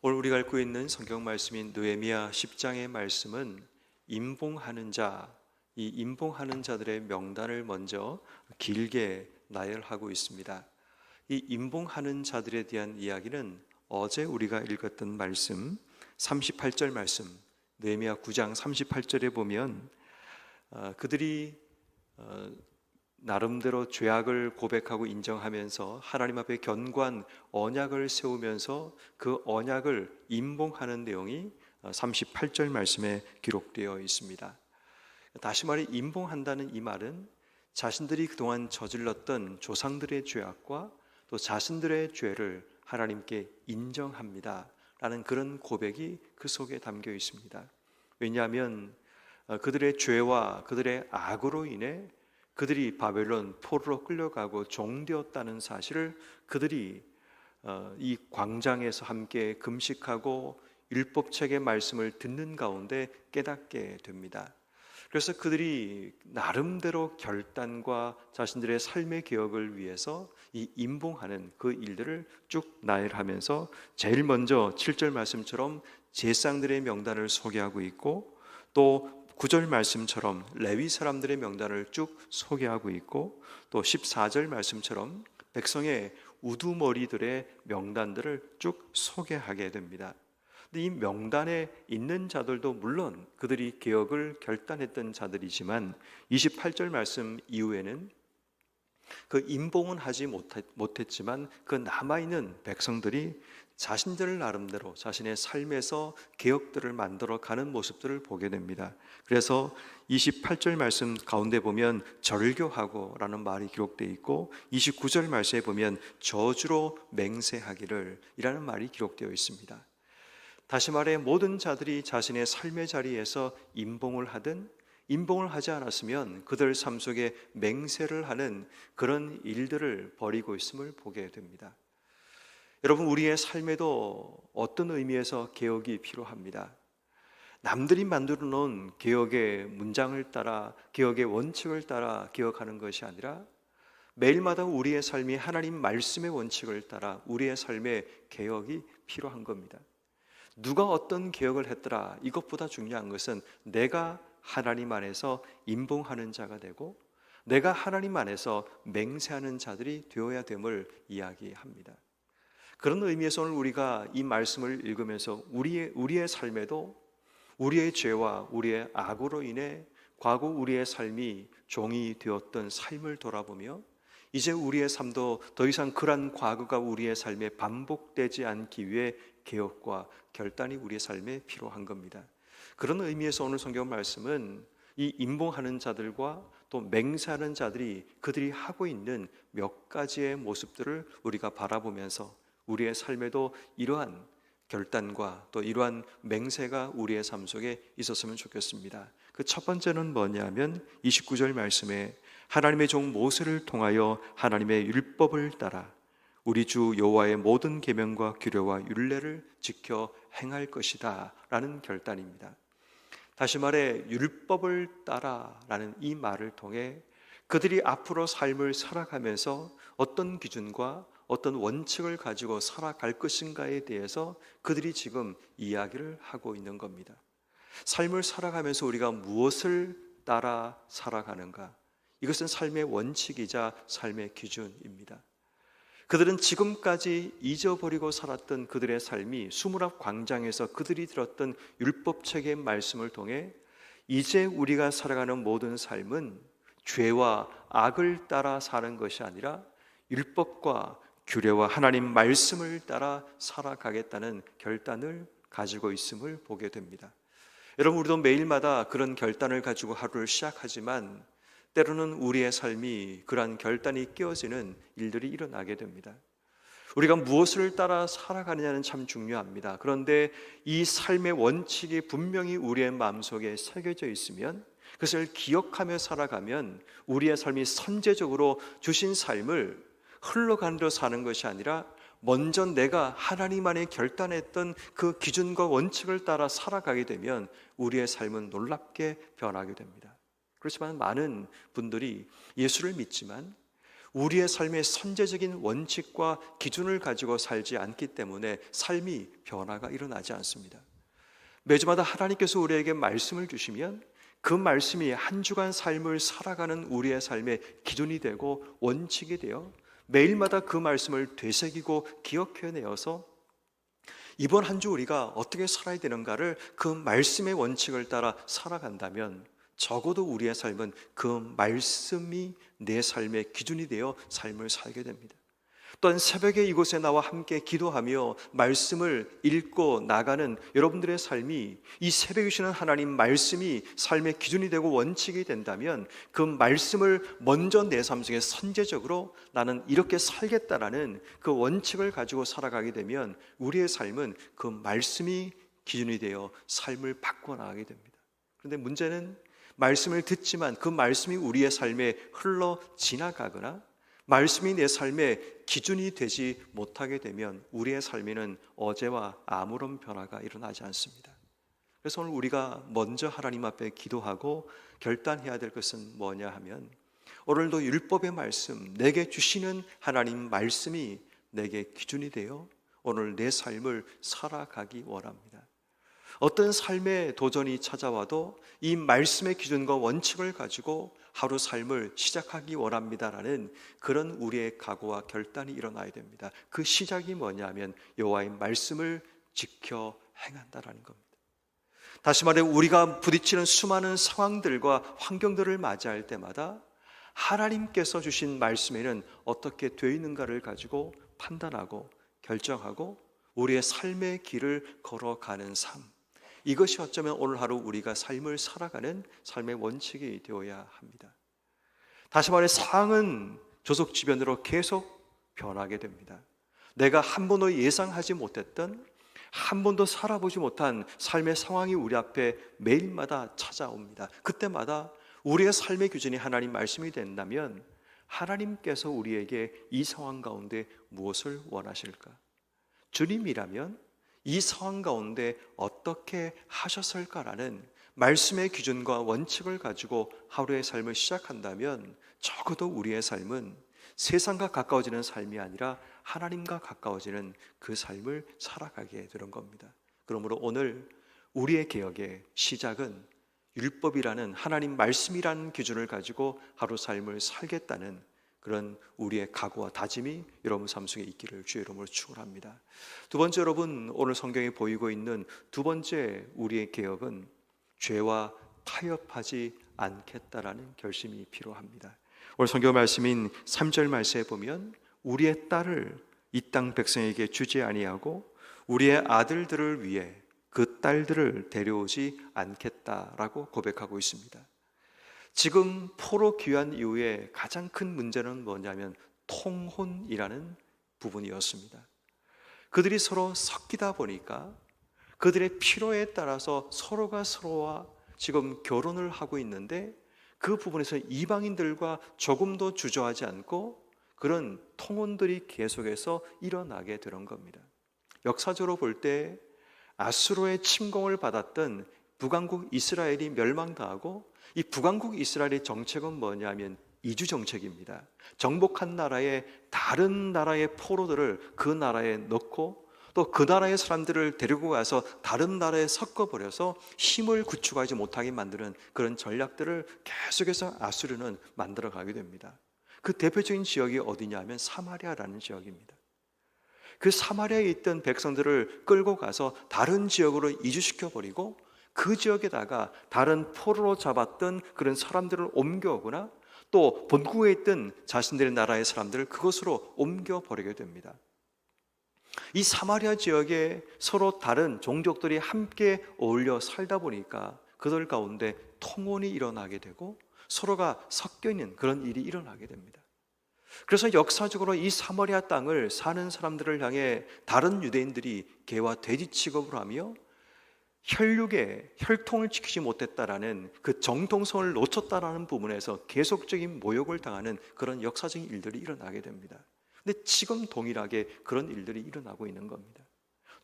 오늘 우리가 읽고 있는 성경 말씀인 느헤미야 10장의 말씀은 임봉하는 자, 이 임봉하는 자들의 명단을 먼저 길게 나열하고 있습니다. 이 임봉하는 자들에 대한 이야기는 어제 우리가 읽었던 말씀 38절 말씀, 느헤미야 9장 38절에 보면 그들이 나름대로 죄악을 고백하고 인정하면서 하나님 앞에 견고한 언약을 세우면서 그 언약을 임봉하는 내용이 38절 말씀에 기록되어 있습니다. 다시 말해 임봉한다는 이 말은 자신들이 그동안 저질렀던 조상들의 죄악과 또 자신들의 죄를 하나님께 인정합니다 라는 그런 고백이 그 속에 담겨 있습니다. 왜냐하면 그들의 죄와 그들의 악으로 인해 그들이 바벨론 포로로 끌려가고 종되었다는 사실을 그들이 이 광장에서 함께 금식하고 율법책의 말씀을 듣는 가운데 깨닫게 됩니다. 그래서 그들이 나름대로 결단과 자신들의 삶의 개혁을 위해서 이 임봉하는 그 일들을 쭉 나열하면서 제일 먼저 7절 말씀처럼 제사장들의 명단을 소개하고 있고, 또 9절 말씀처럼 레위 사람들의 명단을 쭉 소개하고 있고, 또 14절 말씀처럼 백성의 우두머리들의 명단들을 쭉 소개하게 됩니다. 이 명단에 있는 자들도 물론 그들이 개혁을 결단했던 자들이지만 28절 말씀 이후에는 그 임봉은 하지 못했지만 그 남아있는 백성들이 자신들 나름대로 자신의 삶에서 개혁들을 만들어 가는 모습들을 보게 됩니다. 그래서 28절 말씀 가운데 보면 절교하고 라는 말이 기록되어 있고, 29절 말씀에 보면 저주로 맹세하기를 이라는 말이 기록되어 있습니다. 다시 말해 모든 자들이 자신의 삶의 자리에서 임봉을 하든 임봉을 하지 않았으면 그들 삶 속에 맹세를 하는 그런 일들을 벌이고 있음을 보게 됩니다. 여러분, 우리의 삶에도 어떤 의미에서 개혁이 필요합니다. 남들이 만들어 놓은 개혁의 문장을 따라, 개혁의 원칙을 따라 개혁하는 것이 아니라 매일마다 우리의 삶이 하나님 말씀의 원칙을 따라 우리의 삶의 개혁이 필요한 겁니다. 누가 어떤 개혁을 했더라, 이것보다 중요한 것은 내가 하나님 안에서 임봉하는 자가 되고 내가 하나님 안에서 맹세하는 자들이 되어야 됨을 이야기합니다. 그런 의미에서 오늘 우리가 이 말씀을 읽으면서 우리의 삶에도 우리의 죄와 우리의 악으로 인해 과거 우리의 삶이 종이 되었던 삶을 돌아보며 이제 우리의 삶도 더 이상 그러한 과거가 우리의 삶에 반복되지 않기 위해 개혁과 결단이 우리의 삶에 필요한 겁니다. 그런 의미에서 오늘 성경 말씀은 이 임봉하는 자들과 또 맹세하는 자들이 그들이 하고 있는 몇 가지의 모습들을 우리가 바라보면서 우리의 삶에도 이러한 결단과 또 이러한 맹세가 우리의 삶 속에 있었으면 좋겠습니다. 그 첫 번째는 뭐냐면 29절 말씀에 하나님의 종 모세를 통하여 하나님의 율법을 따라 우리 주 여호와의 모든 계명과 규례와 율례를 지켜 행할 것이다 라는 결단입니다. 다시 말해 율법을 따라 라는 이 말을 통해 그들이 앞으로 삶을 살아가면서 어떤 기준과 어떤 원칙을 가지고 살아갈 것인가에 대해서 그들이 지금 이야기를 하고 있는 겁니다. 삶을 살아가면서 우리가 무엇을 따라 살아가는가, 이것은 삶의 원칙이자 삶의 기준입니다. 그들은 지금까지 잊어버리고 살았던 그들의 삶이 수문앞 광장에서 그들이 들었던 율법책의 말씀을 통해 이제 우리가 살아가는 모든 삶은 죄와 악을 따라 사는 것이 아니라 율법과 규례와 하나님 말씀을 따라 살아가겠다는 결단을 가지고 있음을 보게 됩니다. 여러분, 우리도 매일마다 그런 결단을 가지고 하루를 시작하지만 때로는 우리의 삶이 그러한 결단이 깨어지는 일들이 일어나게 됩니다. 우리가 무엇을 따라 살아가느냐는 참 중요합니다. 그런데 이 삶의 원칙이 분명히 우리의 마음속에 새겨져 있으면, 그것을 기억하며 살아가면 우리의 삶이 선제적으로 주신 삶을 흘러가는 대로 사는 것이 아니라 먼저 내가 하나님 안에 결단했던 그 기준과 원칙을 따라 살아가게 되면 우리의 삶은 놀랍게 변하게 됩니다. 그렇지만 많은 분들이 예수를 믿지만 우리의 삶의 선제적인 원칙과 기준을 가지고 살지 않기 때문에 삶이 변화가 일어나지 않습니다. 매주마다 하나님께서 우리에게 말씀을 주시면 그 말씀이 한 주간 삶을 살아가는 우리의 삶의 기준이 되고 원칙이 되어 매일마다 그 말씀을 되새기고 기억해내어서 이번 한 주 우리가 어떻게 살아야 되는가를 그 말씀의 원칙을 따라 살아간다면 적어도 우리의 삶은 그 말씀이 내 삶의 기준이 되어 삶을 살게 됩니다. 또한 새벽에 이곳에 나와 함께 기도하며 말씀을 읽고 나가는 여러분들의 삶이 이 새벽에 주시는 하나님 말씀이 삶의 기준이 되고 원칙이 된다면 그 말씀을 먼저 내 삶 중에 선제적으로 나는 이렇게 살겠다라는 그 원칙을 가지고 살아가게 되면 우리의 삶은 그 말씀이 기준이 되어 삶을 바꿔나가게 됩니다. 그런데 문제는 말씀을 듣지만 그 말씀이 우리의 삶에 흘러 지나가거나 말씀이 내 삶의 기준이 되지 못하게 되면 우리의 삶에는 어제와 아무런 변화가 일어나지 않습니다. 그래서 오늘 우리가 먼저 하나님 앞에 기도하고 결단해야 될 것은 뭐냐 하면 오늘도 율법의 말씀, 내게 주시는 하나님 말씀이 내게 기준이 되어 오늘 내 삶을 살아가기 원합니다. 어떤 삶의 도전이 찾아와도 이 말씀의 기준과 원칙을 가지고 하루 삶을 시작하기 원합니다라는 그런 우리의 각오와 결단이 일어나야 됩니다. 그 시작이 뭐냐면 여호와의 말씀을 지켜 행한다라는 겁니다. 다시 말해 우리가 부딪히는 수많은 상황들과 환경들을 맞이할 때마다 하나님께서 주신 말씀에는 어떻게 되어 있는가를 가지고 판단하고 결정하고 우리의 삶의 길을 걸어가는 삶, 이것이 어쩌면 오늘 하루 우리가 삶을 살아가는 삶의 원칙이 되어야 합니다. 다시 말해 상황은 조속 지변으로 계속 변하게 됩니다. 내가 한 번도 예상하지 못했던, 한 번도 살아보지 못한 삶의 상황이 우리 앞에 매일마다 찾아옵니다. 그때마다 우리의 삶의 기준이 하나님 말씀이 된다면 하나님께서 우리에게 이 상황 가운데 무엇을 원하실까? 주님이라면 이 상황 가운데 어떻게 하셨을까라는 말씀의 기준과 원칙을 가지고 하루의 삶을 시작한다면 적어도 우리의 삶은 세상과 가까워지는 삶이 아니라 하나님과 가까워지는 그 삶을 살아가게 되는 겁니다. 그러므로 오늘 우리의 개혁의 시작은 율법이라는 하나님 말씀이라는 기준을 가지고 하루 삶을 살겠다는 그런 우리의 각오와 다짐이 여러분 삶 속에 있기를 주의 이름으로 축원합니다. 두 번째, 여러분 오늘 성경에 보이고 있는 두 번째 우리의 개혁은 죄와 타협하지 않겠다라는 결심이 필요합니다. 오늘 성경 말씀인 3절 말씀에 보면 우리의 딸을 이 땅 백성에게 주지 아니하고 우리의 아들들을 위해 그 딸들을 데려오지 않겠다라고 고백하고 있습니다. 지금 포로 귀환 이후에 가장 큰 문제는 뭐냐면 통혼이라는 부분이었습니다. 그들이 서로 섞이다 보니까 그들의 필요에 따라서 서로가 서로와 지금 결혼을 하고 있는데 그 부분에서 이방인들과 조금도 주저하지 않고 그런 통혼들이 계속해서 일어나게 되는 겁니다. 역사적으로 볼 때 아수르의 침공을 받았던 북왕국 이스라엘이 멸망당하고 이 북왕국 이스라엘의 정책은 뭐냐면 이주 정책입니다. 정복한 나라의 다른 나라의 포로들을 그 나라에 넣고 또 그 나라의 사람들을 데리고 가서 다른 나라에 섞어버려서 힘을 구축하지 못하게 만드는 그런 전략들을 계속해서 아수르는 만들어가게 됩니다. 그 대표적인 지역이 어디냐면 사마리아라는 지역입니다. 그 사마리아에 있던 백성들을 끌고 가서 다른 지역으로 이주시켜버리고 그 지역에다가 다른 포로로 잡았던 그런 사람들을 옮겨오거나 또 본국에 있던 자신들의 나라의 사람들을 그것으로 옮겨버리게 됩니다. 이 사마리아 지역에 서로 다른 종족들이 함께 어울려 살다 보니까 그들 가운데 통혼이 일어나게 되고 서로가 섞여 있는 그런 일이 일어나게 됩니다. 그래서 역사적으로 이 사마리아 땅을 사는 사람들을 향해 다른 유대인들이 개와 돼지 취급을 하며 혈육의 혈통을 지키지 못했다라는 그 정통성을 놓쳤다라는 부분에서 계속적인 모욕을 당하는 그런 역사적인 일들이 일어나게 됩니다. 근데 지금 동일하게 그런 일들이 일어나고 있는 겁니다.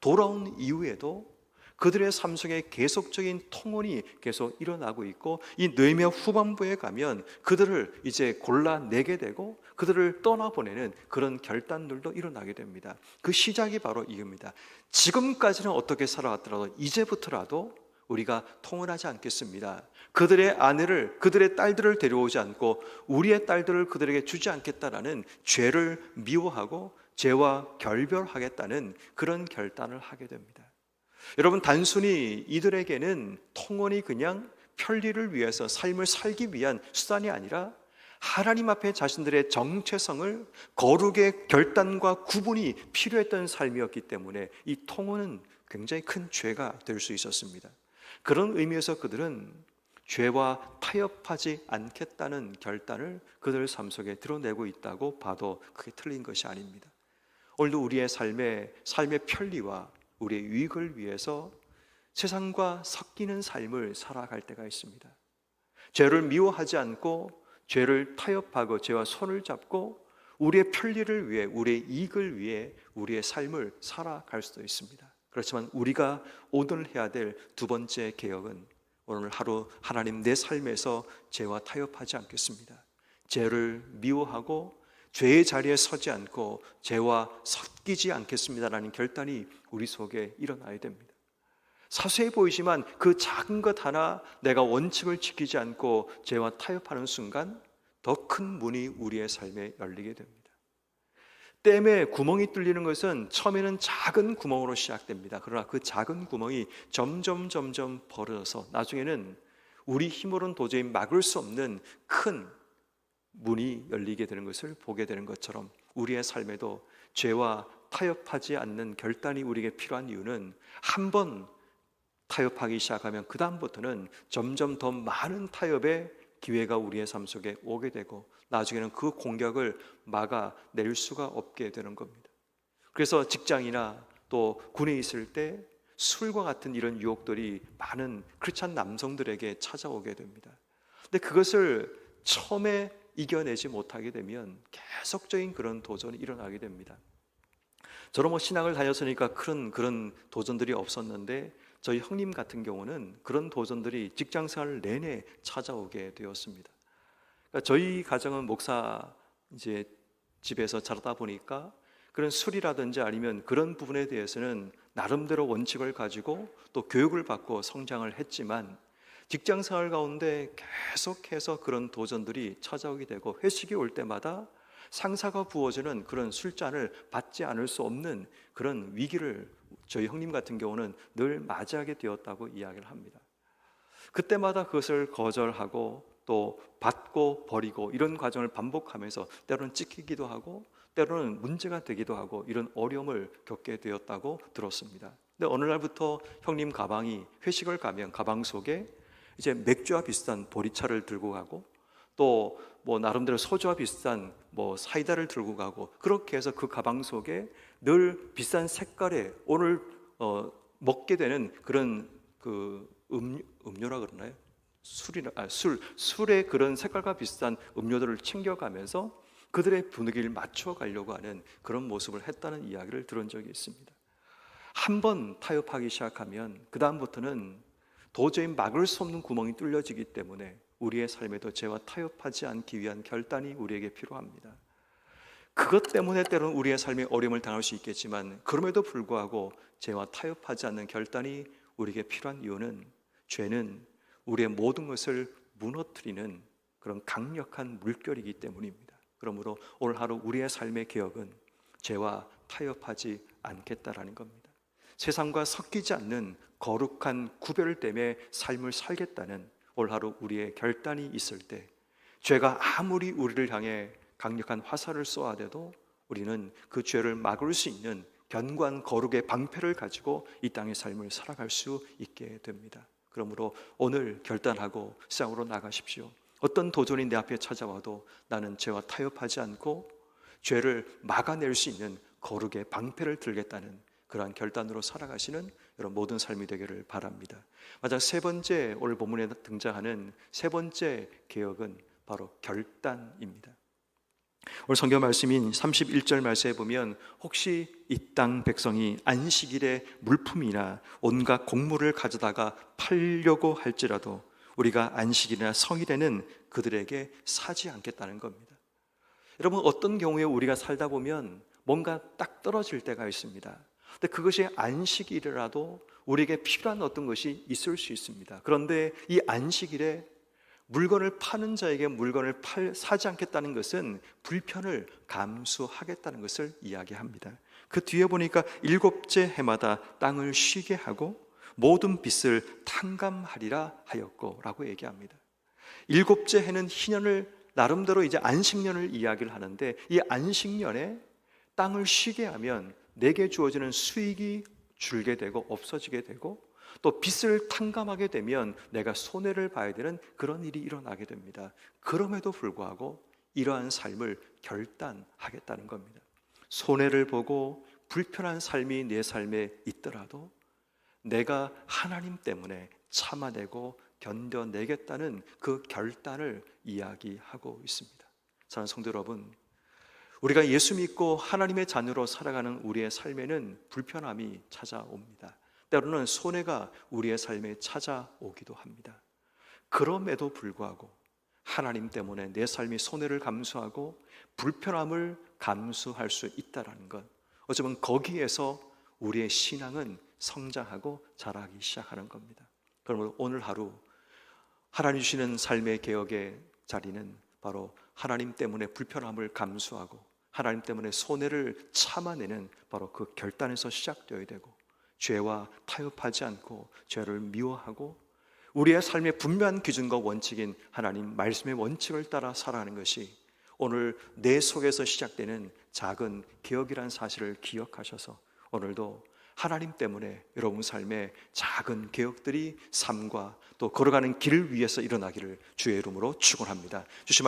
돌아온 이후에도 그들의 삶 속에 계속적인 통혼이 계속 일어나고 있고, 이 느헤미야 후반부에 가면 그들을 이제 골라내게 되고 그들을 떠나보내는 그런 결단들도 일어나게 됩니다. 그 시작이 바로 이겁니다. 지금까지는 어떻게 살아왔더라도 이제부터라도 우리가 통혼하지 않겠습니다. 그들의 아내를, 그들의 딸들을 데려오지 않고 우리의 딸들을 그들에게 주지 않겠다라는 죄를 미워하고 죄와 결별하겠다는 그런 결단을 하게 됩니다. 여러분, 단순히 이들에게는 통혼이 그냥 편리를 위해서 삶을 살기 위한 수단이 아니라 하나님 앞에 자신들의 정체성을, 거룩의 결단과 구분이 필요했던 삶이었기 때문에 이 통혼은 굉장히 큰 죄가 될 수 있었습니다. 그런 의미에서 그들은 죄와 타협하지 않겠다는 결단을 그들 삶 속에 드러내고 있다고 봐도 그게 틀린 것이 아닙니다. 오늘도 우리의 삶의 편리와 우리의 유익을 위해서 세상과 섞이는 삶을 살아갈 때가 있습니다. 죄를 미워하지 않고 죄를 타협하고 죄와 손을 잡고 우리의 편리를 위해, 우리의 이익을 위해 우리의 삶을 살아갈 수도 있습니다. 그렇지만 우리가 오늘 해야 될 두 번째 개혁은 오늘 하루 하나님, 내 삶에서 죄와 타협하지 않겠습니다. 죄를 미워하고 죄의 자리에 서지 않고 죄와 섞이지 않겠습니다라는 결단이 우리 속에 일어나야 됩니다. 사소해 보이지만 그 작은 것 하나 내가 원칙을 지키지 않고 죄와 타협하는 순간 더 큰 문이 우리의 삶에 열리게 됩니다. 댐에 구멍이 뚫리는 것은 처음에는 작은 구멍으로 시작됩니다. 그러나 그 작은 구멍이 점점 벌어져서 나중에는 우리 힘으로는 도저히 막을 수 없는 큰 문이 열리게 되는 것을 보게 되는 것처럼, 우리의 삶에도 죄와 타협하지 않는 결단이 우리에게 필요한 이유는 한번 타협하기 시작하면 그 다음부터는 점점 더 많은 타협의 기회가 우리의 삶 속에 오게 되고 나중에는 그 공격을 막아낼 수가 없게 되는 겁니다. 그래서 직장이나 또 군에 있을 때 술과 같은 이런 유혹들이 많은 크리스찬 남성들에게 찾아오게 됩니다. 근데 그것을 처음에 이겨내지 못하게 되면 계속적인 그런 도전이 일어나게 됩니다. 저는 신학을 다녔으니까 그런 도전들이 없었는데 저희 형님 같은 경우는 그런 도전들이 직장생활 내내 찾아오게 되었습니다. 그러니까 저희 가정은 목사 이제 집에서 자라다 보니까 그런 술이라든지 아니면 그런 부분에 대해서는 나름대로 원칙을 가지고 또 교육을 받고 성장을 했지만 직장생활 가운데 계속해서 그런 도전들이 찾아오게 되고 회식이 올 때마다 상사가 부어주는 그런 술잔을 받지 않을 수 없는 그런 위기를 저희 형님 같은 경우는 늘 맞이하게 되었다고 이야기를 합니다. 그때마다 그것을 거절하고 또 받고 버리고 이런 과정을 반복하면서 때로는 찍히기도 하고 때로는 문제가 되기도 하고 이런 어려움을 겪게 되었다고 들었습니다. 근데 어느 날부터 형님 가방이, 회식을 가면 가방 속에 이제 맥주와 비슷한 보리차를 들고 가고 또 뭐 나름대로 소주와 비슷한 뭐 사이다를 들고 가고, 그렇게 해서 그 가방 속에 늘 비싼 색깔의 오늘 먹게 되는 그런 그 음료라 그러나요? 술의 그런 색깔과 비슷한 음료들을 챙겨가면서 그들의 분위기를 맞춰가려고 하는 그런 모습을 했다는 이야기를 들은 적이 있습니다. 한번 타협하기 시작하면 그 다음부터는 도저히 막을 수 없는 구멍이 뚫려지기 때문에 우리의 삶에도 죄와 타협하지 않기 위한 결단이 우리에게 필요합니다. 그것 때문에 때로는 우리의 삶에 어려움을 당할 수 있겠지만 그럼에도 불구하고 죄와 타협하지 않는 결단이 우리에게 필요한 이유는 죄는 우리의 모든 것을 무너뜨리는 그런 강력한 물결이기 때문입니다. 그러므로 오늘 하루 우리의 삶의 개혁은 죄와 타협하지 않겠다라는 겁니다. 세상과 섞이지 않는 거룩한 구별됨의 삶을 살겠다는 오늘 하루 우리의 결단이 있을 때 죄가 아무리 우리를 향해 강력한 화살을 쏘아대도 우리는 그 죄를 막을 수 있는 견고한 거룩의 방패를 가지고 이 땅의 삶을 살아갈 수 있게 됩니다. 그러므로 오늘 결단하고 세상으로 나가십시오. 어떤 도전이 내 앞에 찾아와도 나는 죄와 타협하지 않고 죄를 막아낼 수 있는 거룩의 방패를 들겠다는 그러한 결단으로 살아가시는 여러분 모든 삶이 되기를 바랍니다. 마지막 세 번째, 오늘 본문에 등장하는 세 번째 개혁은 바로 결단입니다. 오늘 성경 말씀인 31절 말씀에 보면 혹시 이 땅 백성이 안식일에 물품이나 온갖 곡물을 가져다가 팔려고 할지라도 우리가 안식일이나 성일에는 그들에게 사지 않겠다는 겁니다. 여러분, 어떤 경우에 우리가 살다 보면 뭔가 딱 떨어질 때가 있습니다. 근데 그것이 안식일이라도 우리에게 필요한 어떤 것이 있을 수 있습니다. 그런데 이 안식일에 물건을 파는 자에게 물건을 사지 않겠다는 것은 불편을 감수하겠다는 것을 이야기합니다. 그 뒤에 보니까 일곱째 해마다 땅을 쉬게 하고 모든 빚을 탕감하리라 하였고 라고 얘기합니다. 일곱째 해는 희년을 나름대로 이제 안식년을 이야기를 하는데, 이 안식년에 땅을 쉬게 하면 내게 주어지는 수익이 줄게 되고 없어지게 되고, 또 빚을 탕감하게 되면 내가 손해를 봐야 되는 그런 일이 일어나게 됩니다. 그럼에도 불구하고 이러한 삶을 결단하겠다는 겁니다. 손해를 보고 불편한 삶이 내 삶에 있더라도 내가 하나님 때문에 참아내고 견뎌내겠다는 그 결단을 이야기하고 있습니다. 사랑하는 성도 여러분, 우리가 예수 믿고 하나님의 자녀로 살아가는 우리의 삶에는 불편함이 찾아옵니다. 때로는 손해가 우리의 삶에 찾아오기도 합니다. 그럼에도 불구하고 하나님 때문에 내 삶이 손해를 감수하고 불편함을 감수할 수 있다는 것, 어쩌면 거기에서 우리의 신앙은 성장하고 자라기 시작하는 겁니다. 그러므로 오늘 하루 하나님 주시는 삶의 개혁의 자리는 바로 하나님 때문에 불편함을 감수하고 하나님 때문에 손해를 참아내는 바로 그 결단에서 시작되어야 되고, 죄와 타협하지 않고 죄를 미워하고 우리의 삶의 분명한 기준과 원칙인 하나님 말씀의 원칙을 따라 살아가는 것이 오늘 내 속에서 시작되는 작은 개혁이라는 사실을 기억하셔서 오늘도 하나님 때문에 여러분 삶의 작은 개혁들이 삶과 또 걸어가는 길을 위해서 일어나기를 주의 이름으로 축원합니다. 주신